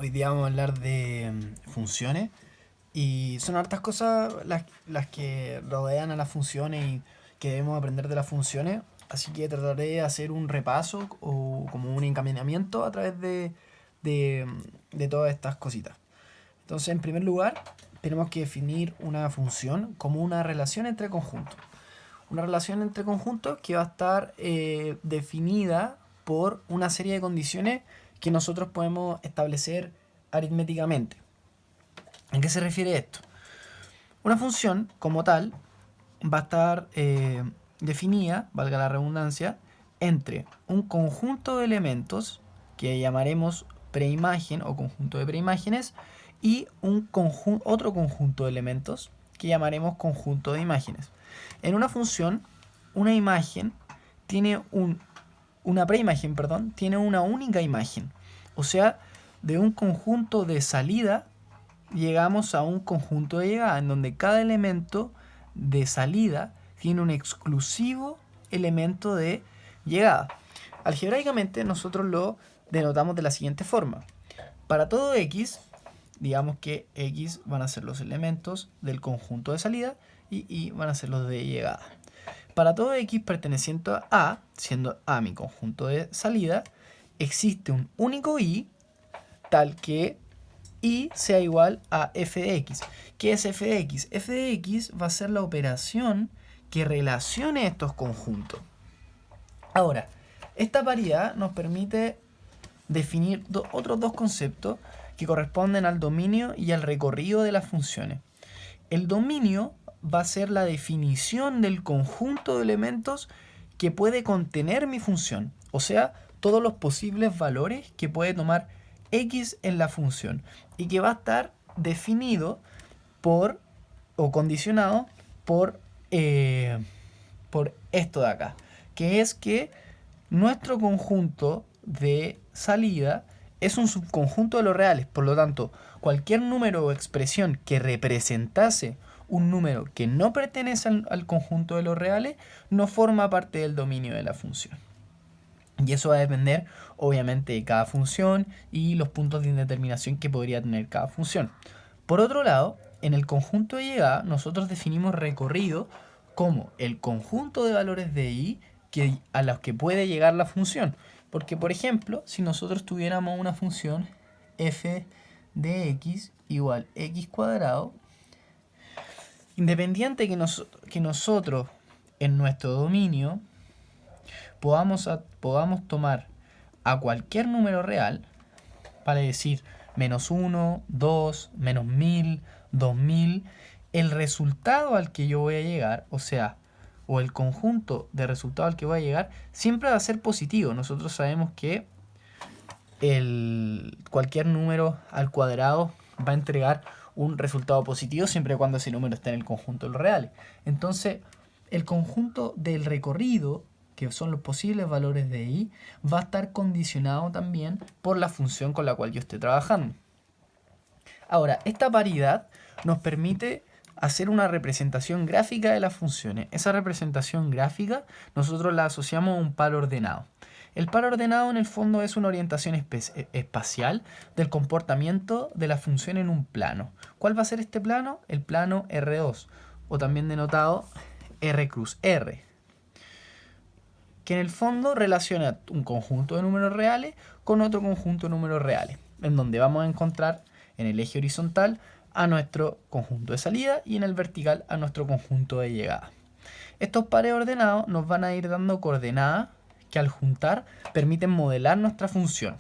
Hoy día vamos a hablar de funciones y son hartas cosas las que rodean a las funciones y que debemos aprender de las funciones. Así que trataré de hacer un repaso o como un encaminamiento a través de, de todas estas cositas. Entonces, en primer lugar, tenemos que definir una función como una relación entre conjuntos. Una relación entre conjuntos que va a estar definida por una serie de condiciones que nosotros podemos establecer aritméticamente. ¿En qué se refiere esto? Una función como tal va a estar definida, valga la redundancia, entre un conjunto de elementos que llamaremos preimagen o conjunto de preimágenes y otro conjunto de elementos que llamaremos conjunto de imágenes. En una función, una imagen tiene una preimagen, perdón, tiene una única imagen. O sea, de un conjunto de salida llegamos a un conjunto de llegada, en donde cada elemento de salida tiene un exclusivo elemento de llegada. Algebraicamente nosotros lo denotamos de la siguiente forma. Para todo x, digamos que x van a ser los elementos del conjunto de salida y y van a ser los de llegada. Para todo x perteneciente a A, siendo A mi conjunto de salida, existe un único y tal que y sea igual a f de x. ¿Qué es f de x? F de x va a ser la operación que relacione estos conjuntos. Ahora, esta paridad nos permite definir otros dos conceptos que corresponden al dominio y al recorrido de las funciones. El dominio va a ser la definición del conjunto de elementos que puede contener mi función, o sea, todos los posibles valores que puede tomar x en la función y que va a estar definido por o condicionado por esto de acá, que es que nuestro conjunto de salida es un subconjunto de los reales. Por lo tanto, cualquier número o expresión que representase un número que no pertenece al conjunto de los reales no forma parte del dominio de la función. Y eso va a depender, obviamente, de cada función y los puntos de indeterminación que podría tener cada función. Por otro lado, en el conjunto de llegada, nosotros definimos recorrido como el conjunto de valores de y a los que puede llegar la función. Porque, por ejemplo, si nosotros tuviéramos una función f de x igual x cuadrado, independiente que nosotros en nuestro dominio podamos tomar a cualquier número real, vale decir menos 1, 2, menos 1000, 2000, el resultado al que yo voy a llegar, o el conjunto de resultados al que voy a llegar, siempre va a ser positivo. Nosotros sabemos que cualquier número al cuadrado va a entregar un resultado positivo siempre y cuando ese número esté en el conjunto de los reales. Entonces, el conjunto del recorrido, que son los posibles valores de y, va a estar condicionado también por la función con la cual yo esté trabajando. Ahora, esta paridad nos permite hacer una representación gráfica de las funciones. Esa representación gráfica nosotros la asociamos a un par ordenado. El par ordenado en el fondo es una orientación espacial del comportamiento de la función en un plano. ¿Cuál va a ser este plano? El plano R2, o también denotado R cruz R, que en el fondo relaciona un conjunto de números reales con otro conjunto de números reales, en donde vamos a encontrar en el eje horizontal a nuestro conjunto de salida y en el vertical a nuestro conjunto de llegada. Estos pares ordenados nos van a ir dando coordenadas que al juntar permiten modelar nuestra función.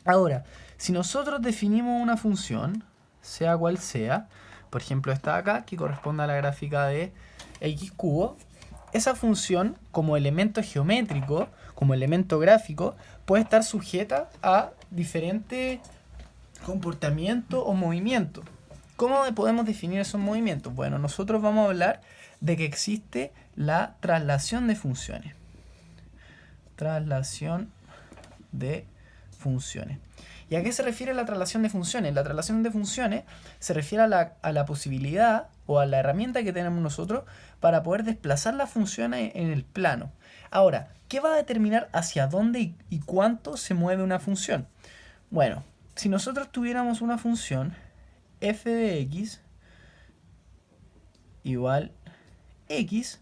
Ahora, si nosotros definimos una función, sea cual sea, por ejemplo esta de acá, que corresponde a la gráfica de x cubo, esa función como elemento geométrico, como elemento gráfico, puede estar sujeta a diferentes comportamientos o movimientos. ¿Cómo podemos definir esos movimientos? Bueno, nosotros vamos a hablar de que existe la traslación de funciones. Traslación de funciones. ¿Y a qué se refiere la traslación de funciones? La traslación de funciones se refiere a la posibilidad o a la herramienta que tenemos nosotros para poder desplazar las funciones en el plano. Ahora, ¿qué va a determinar hacia dónde y cuánto se mueve una función? Bueno, si nosotros tuviéramos una función f de x igual x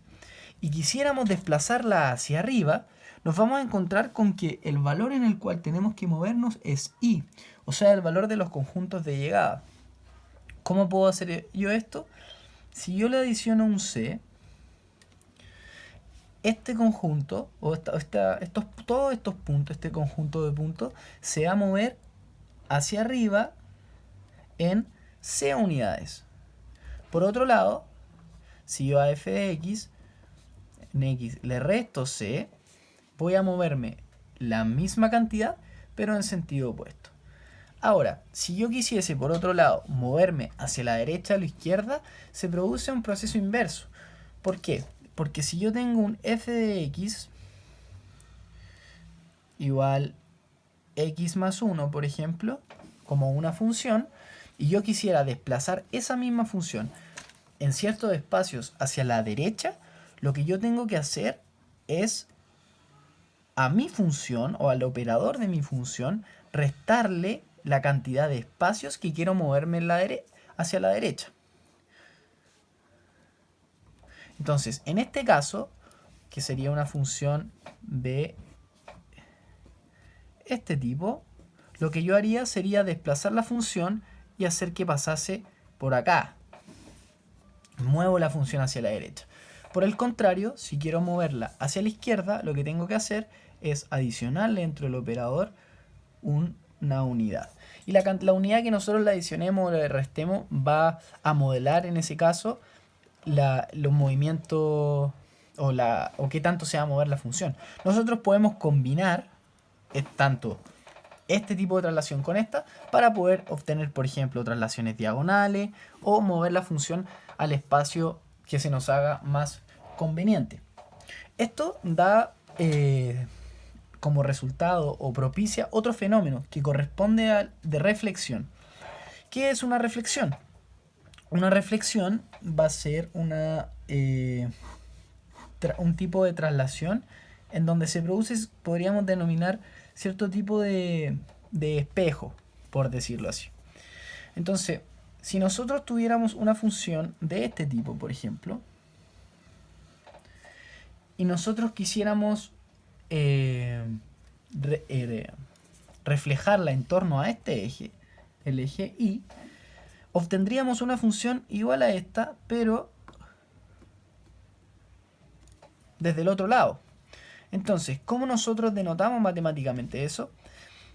y quisiéramos desplazarla hacia arriba, nos vamos a encontrar con que el valor en el cual tenemos que movernos es y, o sea, el valor de los conjuntos de llegada. ¿Cómo puedo hacer yo esto? Si yo le adiciono un c, este conjunto, o todos estos puntos, este conjunto de puntos, se va a mover hacia arriba en c unidades. Por otro lado, si yo a f de x, en x le resto c, voy a moverme la misma cantidad, pero en sentido opuesto. Ahora, si yo quisiese, por otro lado, moverme hacia la derecha o la izquierda, se produce un proceso inverso. ¿Por qué? Porque si yo tengo un f de x igual x más 1, por ejemplo, como una función, y yo quisiera desplazar esa misma función en ciertos espacios hacia la derecha, lo que yo tengo que hacer es a mi función o al operador de mi función restarle la cantidad de espacios que quiero moverme hacia la derecha. Entonces, en este caso, que sería una función de este tipo, lo que yo haría sería desplazar la función y hacer que pasase por acá. Muevo la función hacia la derecha. Por el contrario, si quiero moverla hacia la izquierda, lo que tengo que hacer es adicionarle dentro del operador una unidad. Y la unidad que nosotros le adicionemos o le restemos va a modelar en ese caso los movimientos o qué tanto se va a mover la función. Nosotros podemos combinar tanto este tipo de traslación con esta para poder obtener, por ejemplo, traslaciones diagonales o mover la función al espacio que se nos haga más conveniente. Esto da como resultado o propicia otro fenómeno que corresponde de reflexión. ¿Qué es una reflexión? Una reflexión va a ser un tipo de traslación en donde se produce, podríamos denominar, cierto tipo de espejo, por decirlo así. Entonces, si nosotros tuviéramos una función de este tipo, por ejemplo, y nosotros quisiéramos reflejarla en torno a este eje, el eje Y, obtendríamos una función igual a esta, pero desde el otro lado. Entonces, ¿cómo nosotros denotamos matemáticamente eso?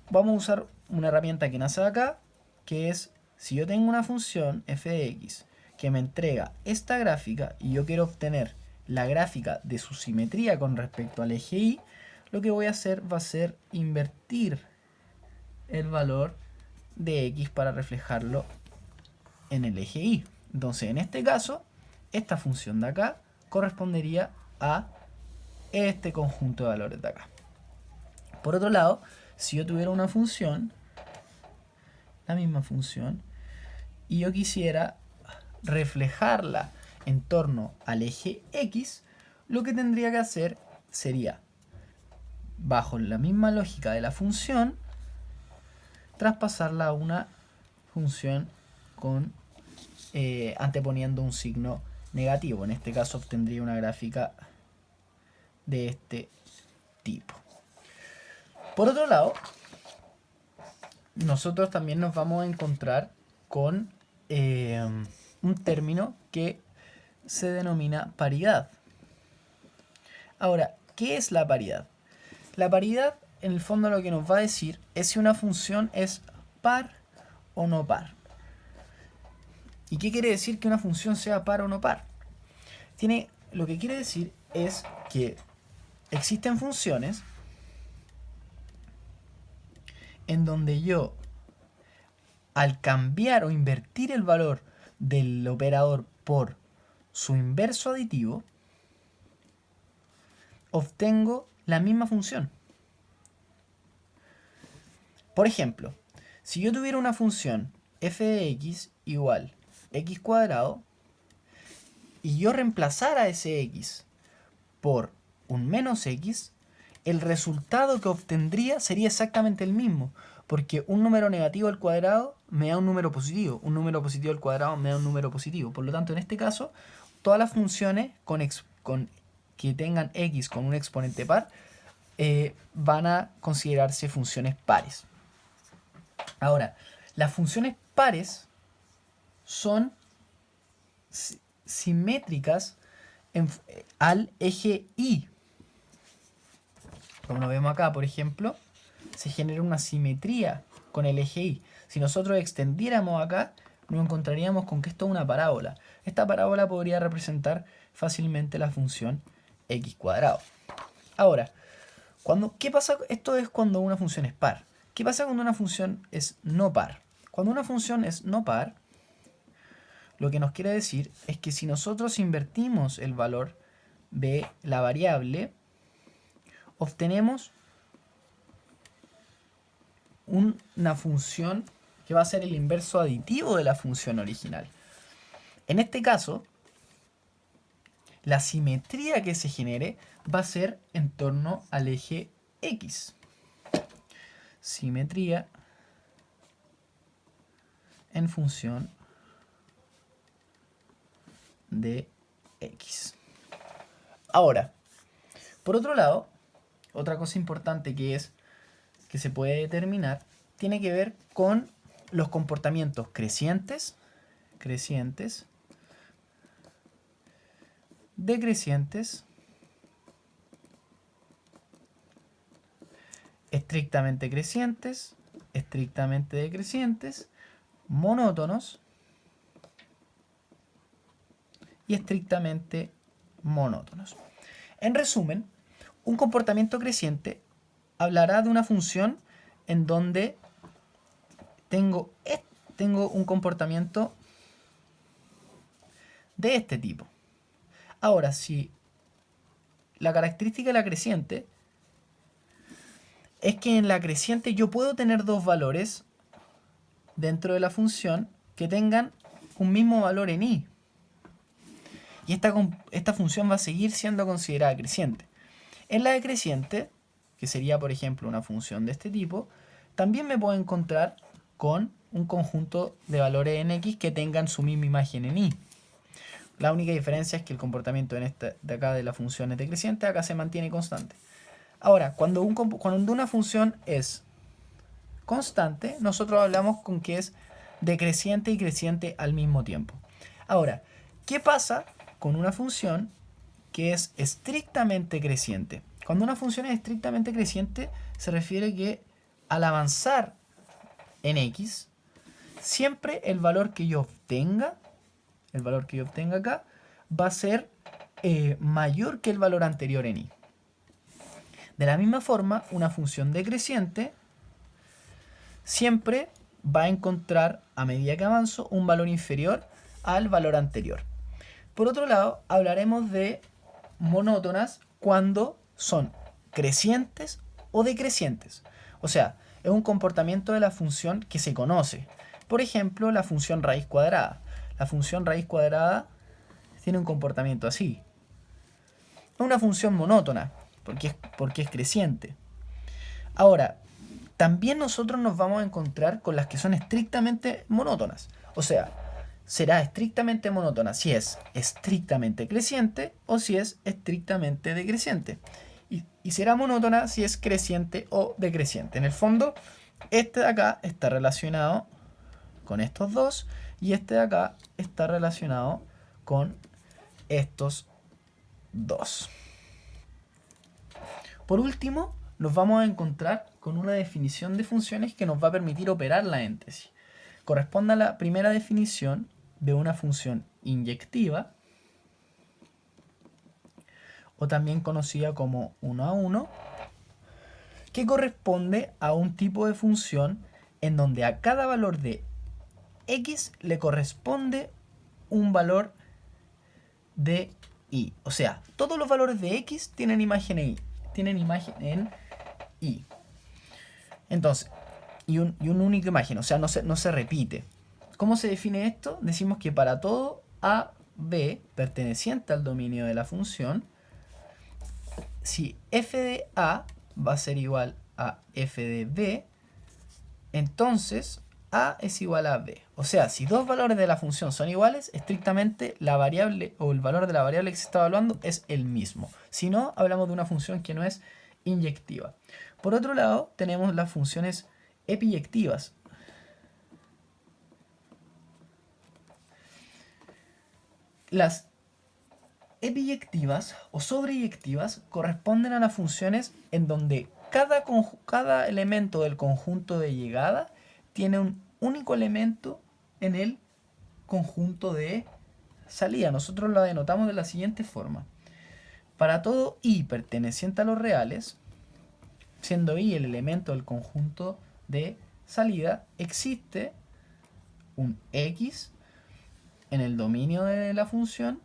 Vamos a usar una herramienta que nace de acá, que es, si yo tengo una función f de x que me entrega esta gráfica y yo quiero obtener la gráfica de su simetría con respecto al eje Y, lo que voy a hacer va a ser invertir el valor de x para reflejarlo en el eje Y. Entonces, en este caso, esta función de acá correspondería a este conjunto de valores de acá. Por otro lado, si yo tuviera una función, la misma función, y yo quisiera reflejarla en torno al eje X, lo que tendría que hacer sería, bajo la misma lógica de la función, traspasarla a una función con anteponiendo un signo negativo. En este caso obtendría una gráfica de este tipo. Por otro lado, nosotros también nos vamos a encontrar con un término que se denomina paridad. Ahora, ¿qué es la paridad? La paridad, en el fondo, lo que nos va a decir es si una función es par o no par. ¿Y qué quiere decir que una función sea par o no par? Lo que quiere decir es que existen funciones en donde yo, al cambiar o invertir el valor del operador por su inverso aditivo, obtengo la misma función. Por ejemplo, si yo tuviera una función f de x igual x cuadrado y yo reemplazara ese x por un menos x, el resultado que obtendría sería exactamente el mismo, porque un número negativo al cuadrado me da un número positivo al cuadrado me da un número positivo. Por lo tanto, en este caso, todas las funciones que tengan x con un exponente par van a considerarse funciones pares. Ahora, las funciones pares son simétricas al eje y. Como lo vemos acá, por ejemplo, se genera una simetría con el eje y. Si nosotros extendiéramos acá, nos encontraríamos con que esto es una parábola. Esta parábola podría representar fácilmente la función x cuadrado. Ahora, ¿qué pasa? Esto es cuando una función es par. ¿Qué pasa cuando una función es no par? Cuando una función es no par, lo que nos quiere decir es que si nosotros invertimos el valor de la variable, obtenemos una función que va a ser el inverso aditivo de la función original. En este caso, la simetría que se genere va a ser en torno al eje x. Simetría en función de x. Ahora, por otro lado, otra cosa importante que se puede determinar tiene que ver con los comportamientos crecientes, decrecientes, estrictamente crecientes, estrictamente decrecientes, monótonos y estrictamente monótonos. En resumen, un comportamiento creciente hablará de una función en donde tengo un comportamiento de este tipo. Ahora, si la característica de la creciente es que en la creciente yo puedo tener dos valores dentro de la función que tengan un mismo valor en y. Y esta función va a seguir siendo considerada creciente. En la decreciente, que sería por ejemplo una función de este tipo, también me puedo encontrar con un conjunto de valores en x que tengan su misma imagen en y. La única diferencia es que el comportamiento de acá de la función es decreciente, acá se mantiene constante. Ahora, cuando una función es constante, nosotros hablamos con que es decreciente y creciente al mismo tiempo. Ahora, ¿qué pasa con una función que es estrictamente creciente? Cuando una función es estrictamente creciente, se refiere que al avanzar en x, siempre el valor que yo obtenga acá, va a ser mayor que el valor anterior en y. De la misma forma, una función decreciente siempre va a encontrar, a medida que avanzo, un valor inferior al valor anterior. Por otro lado, hablaremos de monótonas cuando son crecientes o decrecientes. O sea, es un comportamiento de la función que se conoce. Por ejemplo, la función raíz cuadrada. La función raíz cuadrada tiene un comportamiento así. Es una función monótona, porque es creciente. Ahora, también nosotros nos vamos a encontrar con las que son estrictamente monótonas. O sea, será estrictamente monótona si es estrictamente creciente o si es estrictamente decreciente. Y será monótona si es creciente o decreciente. En el fondo, este de acá está relacionado con estos dos y este de acá está relacionado con estos dos. Por último, nos vamos a encontrar con una definición de funciones que nos va a permitir operar la éntesis. Corresponde a la primera definición de una función inyectiva, o también conocida como 1 a 1, que corresponde a un tipo de función en donde a cada valor de x le corresponde un valor de y. O sea, todos los valores de x tienen imagen en y. Entonces, y un único imagen, o sea, no se repite. ¿Cómo se define esto? Decimos que para todo a, b perteneciente al dominio de la función, si f de a va a ser igual a f de b, entonces a es igual a b. O sea, si dos valores de la función son iguales, estrictamente la variable o el valor de la variable que se está evaluando es el mismo. Si no, hablamos de una función que no es inyectiva. Por otro lado, tenemos las funciones epiyectivas. Las epiyectivas o sobreyectivas corresponden a las funciones en donde cada elemento del conjunto de llegada tiene un único elemento en el conjunto de salida. Nosotros la denotamos de la siguiente forma. Para todo i perteneciente a los reales, siendo i el elemento del conjunto de salida, existe un x en el dominio de la función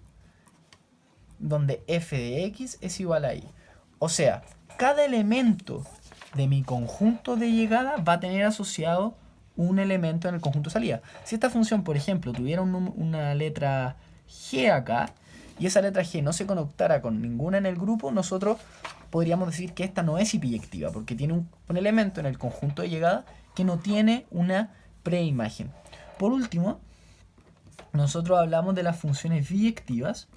donde f de x es igual a i. O sea, cada elemento de mi conjunto de llegada va a tener asociado un elemento en el conjunto de salida. Si esta función, por ejemplo, tuviera una letra g acá y esa letra g no se conectara con ninguna en el grupo, nosotros podríamos decir que esta no es biyectiva porque tiene un elemento en el conjunto de llegada que no tiene una preimagen. Por último, nosotros hablamos de las funciones biyectivas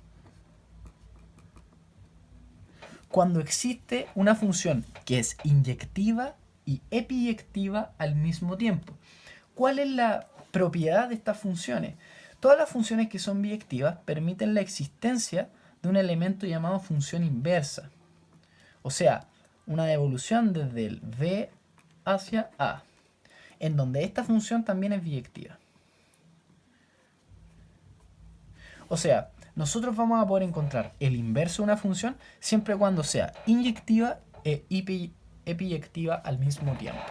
cuando existe una función que es inyectiva y epiyectiva al mismo tiempo. ¿Cuál es la propiedad de estas funciones? Todas las funciones que son biyectivas permiten la existencia de un elemento llamado función inversa. O sea, una devolución desde el b hacia a, en donde esta función también es biyectiva. O sea, nosotros vamos a poder encontrar el inverso de una función siempre y cuando sea inyectiva e epiyectiva al mismo tiempo.